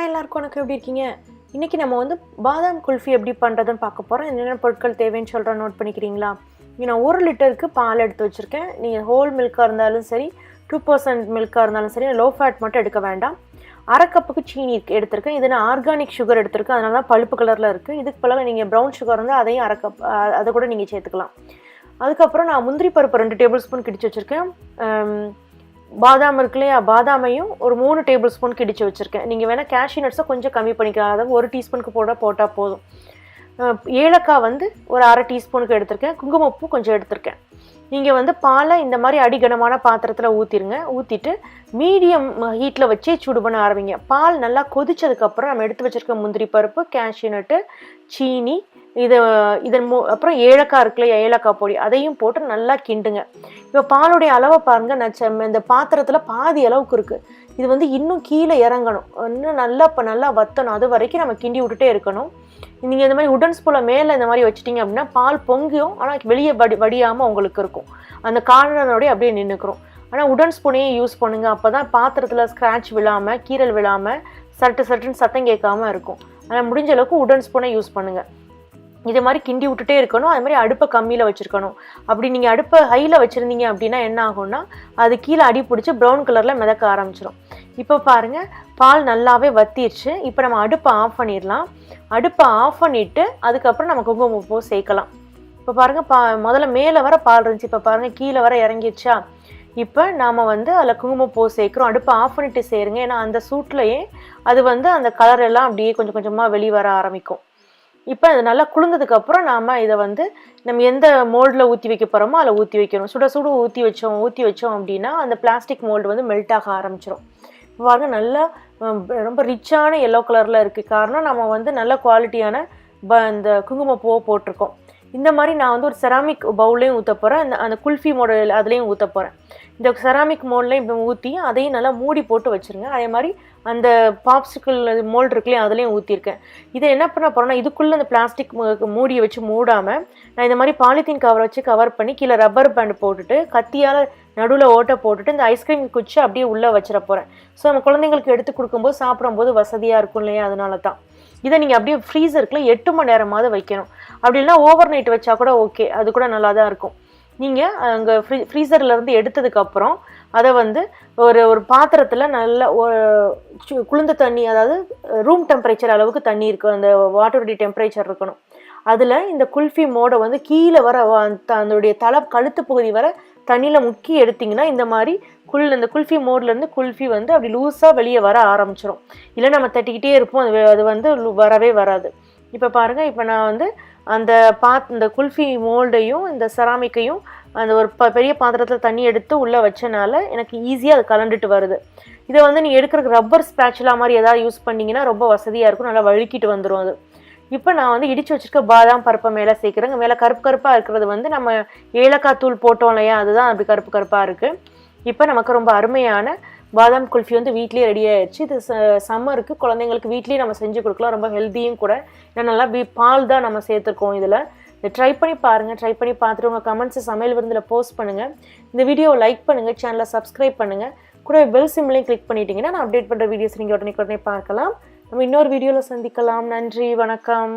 Hi எல்லாருக்கும் வணக்கம், எப்படி இருக்கீங்க? இன்றைக்கி நம்ம வந்து பாதாம் குல்ஃபி எப்படி பண்ணுறதுன்னு பார்க்க போகிறோம். என்னென்ன பொருட்கள் தேவைன்னு சொல்கிறேன், நோட் பண்ணிக்கிறீங்களா? நான் 1 லிட்டருக்கு பால் எடுத்து வச்சுருக்கேன். நீங்கள் ஹோல் மில்காக இருந்தாலும் சரி, 2% மில்காக இருந்தாலும் சரி, லோ ஃபேட் மட்டும் எடுக்க வேண்டாம். 1/2 கப்புக்கு சீனி எடுத்திருக்கேன். இது நான் ஆர்கானிக் சுகர் எடுத்திருக்கேன், அதனால தான் பழுப்பு கலரில் இருக்குது. இதுக்கு பதிலாக நீங்கள் ப்ரௌன் சுகர் இருந்தால் அதையும் 1/2 கப் அதை கூட நீங்கள் சேர்த்துக்கலாம். அதுக்கப்புறம் நான் முந்திரி பருப்பு 2 டேபிள் ஸ்பூன் கிடிச்சு வச்சுருக்கேன். பாதாம் இருக்கு இல்லையா, பாதாமையும் ஒரு 3 டேபிள் ஸ்பூன் கிடிச்சு வச்சுருக்கேன். நீங்கள் வேணால் கேஷ்யூ நட்ஸை கொஞ்சம் கம்மி பண்ணிக்கலாம், அதாவது 1 டீஸ்பூனுக்கு போட்டால் போதும். ஏலக்காய் வந்து ஒரு 1/2 டீஸ்பூனுக்கு எடுத்திருக்கேன். குங்குமப்பூ கொஞ்சம் எடுத்திருக்கேன். நீங்கள் வந்து பாலை இந்த மாதிரி அடிகனமான பாத்திரத்தில் ஊற்றிடுங்க. ஊற்றிட்டு மீடியம் ஹீட்டில் வச்சே சூடு பண்ண ஆரம்பிங்க. பால் நல்லா கொதிச்சதுக்கப்புறம் நம்ம எடுத்து வச்சுருக்க முந்திரி பருப்பு, கேஷ்யூ நட்டு, சீனி, அப்புறம் ஏலக்காய் இருக்கு இல்லையா, ஏலக்காய் பொடி, அதையும் போட்டு நல்லா கிண்டுங்க. இப்போ பாலுடைய அளவை பாருங்கள், இந்த பாத்திரத்தில் பாதி அளவுக்கு இருக்குது. இது வந்து இன்னும் கீழே இறங்கணும், இன்னும் நல்லா வற்றணும். அது வரைக்கும் நம்ம கிண்டி விட்டுட்டே இருக்கணும். நீங்கள் இந்த மாதிரி உடன் ஸ்பூனை மேலே இந்த மாதிரி வச்சுட்டிங்க அப்படின்னா பால் பொங்கியும், ஆனால் வெளியே வடியாமல் உங்களுக்கு இருக்கும். அந்த காரணனோடய அப்படியே நின்றுக்கிறோம். ஆனால் உடன் ஸ்பூனையே யூஸ் பண்ணுங்கள். அப்போ தான் பாத்திரத்தில் ஸ்க்ராட்ச் விழாமல், கீரல் விழாமல், சட்டுன்னு சத்தம் கேட்காமல் இருக்கும். ஆனால் முடிஞ்ச அளவுக்கு உடன் ஸ்பூனை யூஸ் பண்ணுங்கள். இதே மாதிரி கிண்டி விட்டுட்டே இருக்கணும். அது மாதிரி அடுப்பை கம்மியில் வச்சுருக்கணும். அப்படி நீங்கள் அடுப்பை ஹையில் வச்சுருந்தீங்க அப்படின்னா என்ன ஆகும்னா, அது கீழே அடி பிடிச்சி ப்ரௌன் கலரில் மிதக்க ஆரம்பிச்சிடும். இப்போ பாருங்கள், பால் நல்லாவே வத்திடுச்சு. இப்போ நம்ம அடுப்பை ஆஃப் பண்ணிடலாம். அடுப்பை ஆஃப் பண்ணிவிட்டு அதுக்கப்புறம் நம்ம குங்குமப்பூ சேர்க்கலாம். இப்போ பாருங்கள், முதல்ல மேலே வர பால் இருந்துச்சு, இப்போ பாருங்கள் கீழே வர இறங்கிடுச்சா. இப்போ நாம் வந்து அதில் குங்குமப்பூ சேர்க்குறோம். அடுப்பை ஆஃப் பண்ணிவிட்டு சேருங்க, ஏன்னா அந்த சூட்லேயே அது வந்து அந்த கலர் எல்லாம் அப்படியே கொஞ்சம் கொஞ்சமாக வெளியே வர ஆரம்பிக்கும். இப்போ அது நல்லா குளிர்ந்ததுக்கப்புறம் நாம் இதை வந்து நம்ம எந்த மோல்டில் ஊற்றி வைக்க போகிறோமோ அதில் ஊற்றி வைக்கணும். சுட ஊற்றி வச்சோம் அப்படின்னா அந்த பிளாஸ்டிக் மோல்டு வந்து மெல்ட் ஆக ஆரம்பிச்சிடும். பாருங்க, நல்லா ரொம்ப ரிச்சான எல்லோ கலரில் இருக்குது. காரணம் நம்ம வந்து நல்ல குவாலிட்டியான இந்த குங்குமப்பூவை போட்டிருக்கோம். இந்த மாதிரி நான் வந்து ஒரு செராமிக் பவுல்லையும் ஊற்ற போகிறேன். அந்த குல்ஃபி மோடல் அதுலேயும் ஊற்ற போகிறேன். இந்த செராமிக் மோல்ட்லையும் இப்போ ஊற்றி அதையும் நல்லா மூடி போட்டு வச்சுருங்க. அதே மாதிரி அந்த பாப்சிக்கிள் மோல்டு இருக்குல்லையும் அதுலேயும் ஊற்றிருக்கேன். இதை என்ன பண்ண போகிறேன்னா, இதுக்குள்ளே அந்த பிளாஸ்டிக் மூடியை வச்சு மூடாமல் நான் இந்த மாதிரி பாலித்தீன் கவர் வச்சு கவர் பண்ணி கீழே ரப்பர் பேண்ட் போட்டுட்டு கத்தியால் நடுவில் ஓட்டை போட்டுட்டு இந்த ஐஸ்கிரீம் குச்சி அப்படியே உள்ளே வச்சிட போகிறேன். ஸோ நம்ம குழந்தைங்களுக்கு எடுத்து கொடுக்கும்போது சாப்பிடும்போது வசதியாக இருக்கும் இல்லையா, அதனால தான். இதை நீங்கள் அப்படியே ஃப்ரீசருக்குள்ள 8 மணி நேரமாவது வைக்கணும். அப்படி இல்லைனா ஓவர் நைட் வச்சா கூட ஓகே, அது கூட நல்லா தான் இருக்கும். நீங்கள் அங்கே ஃப்ரீசர்லேருந்து எடுத்ததுக்கப்புறம் அதை வந்து ஒரு பாத்திரத்தில் நல்லா குளிர்ந்த தண்ணி, அதாவது ரூம் டெம்பரேச்சர் அளவுக்கு தண்ணி இருக்கும், அந்த வாட்டருடைய டெம்பரேச்சர் இருக்கணும். அதில் இந்த குல்ஃபி மோடை வந்து கீழே வர அதனுடைய கழுத்து பகுதி வர தண்ணியில் முக்கி எடுத்திங்கன்னா இந்த மாதிரி இந்த குல்ஃபி மோட்லேருந்து குல்ஃபி வந்து அப்படி லூஸாக வெளியே வர ஆரம்பிச்சிடும். இல்லை நம்ம தட்டிக்கிட்டே இருப்போம், அது வந்து வரவே வராது. இப்போ பாருங்கள், இப்போ நான் வந்து இந்த குல்ஃபி மோல்டையும் இந்த செராமிக்கையும் அந்த ஒரு பெரிய பாத்திரத்தில் தண்ணி எடுத்து உள்ளே வச்சனால எனக்கு ஈஸியாக அது கலண்டுட்டு வருது. இதை வந்து நீங்கள் எடுக்கிறதுக்கு ரப்பர் ஸ்பேச்சுலா மாதிரி எதாவது யூஸ் பண்ணிங்கன்னா ரொம்ப வசதியாக இருக்கும், நல்லா வழுக்கிட்டு வந்துடும் அது. இப்போ நான் வந்து இடித்து வச்சுருக்க பாதாம் பருப்பை மேலே சேர்க்குறேங்க. மேலே கருப்பாக இருக்கிறது வந்து நம்ம ஏலக்காய் தூள் போட்டோம் இல்லையா, அதுதான் அப்படி கருப்பாக இருக்குது. இப்போ நமக்கு ரொம்ப அருமையான பாதாம் குல்ஃபி வந்து வீட்லேயே ரெடி ஆயிடுச்சு. இது சம்மருக்கு குழந்தைங்களுக்கு வீட்லேயே நம்ம செஞ்சு கொடுக்கலாம், ரொம்ப ஹெல்த்தியும் கூட. ஏன்னா நல்லா பால் தான் நம்ம சேர்த்துருக்கோம் இதில். இதை ட்ரை பண்ணி பாருங்கள். ட்ரை பண்ணி பார்த்துட்டு உங்கள் கமெண்ட்ஸை சமையல் விருந்தில் போஸ்ட் பண்ணுங்கள். இந்த வீடியோவை லைக் பண்ணுங்கள், சேனலை சப்ஸ்கிரைப் பண்ணுங்கள். கூட பெல் சிம்லையும் கிளிக் பண்ணிட்டீங்கன்னா நான் அப்டேட் பண்ணுற வீடியோஸ் நீங்கள் உடனே பார்க்கலாம். நம்ம இன்னொரு வீடியோவில் சந்திக்கலாம். நன்றி, வணக்கம்.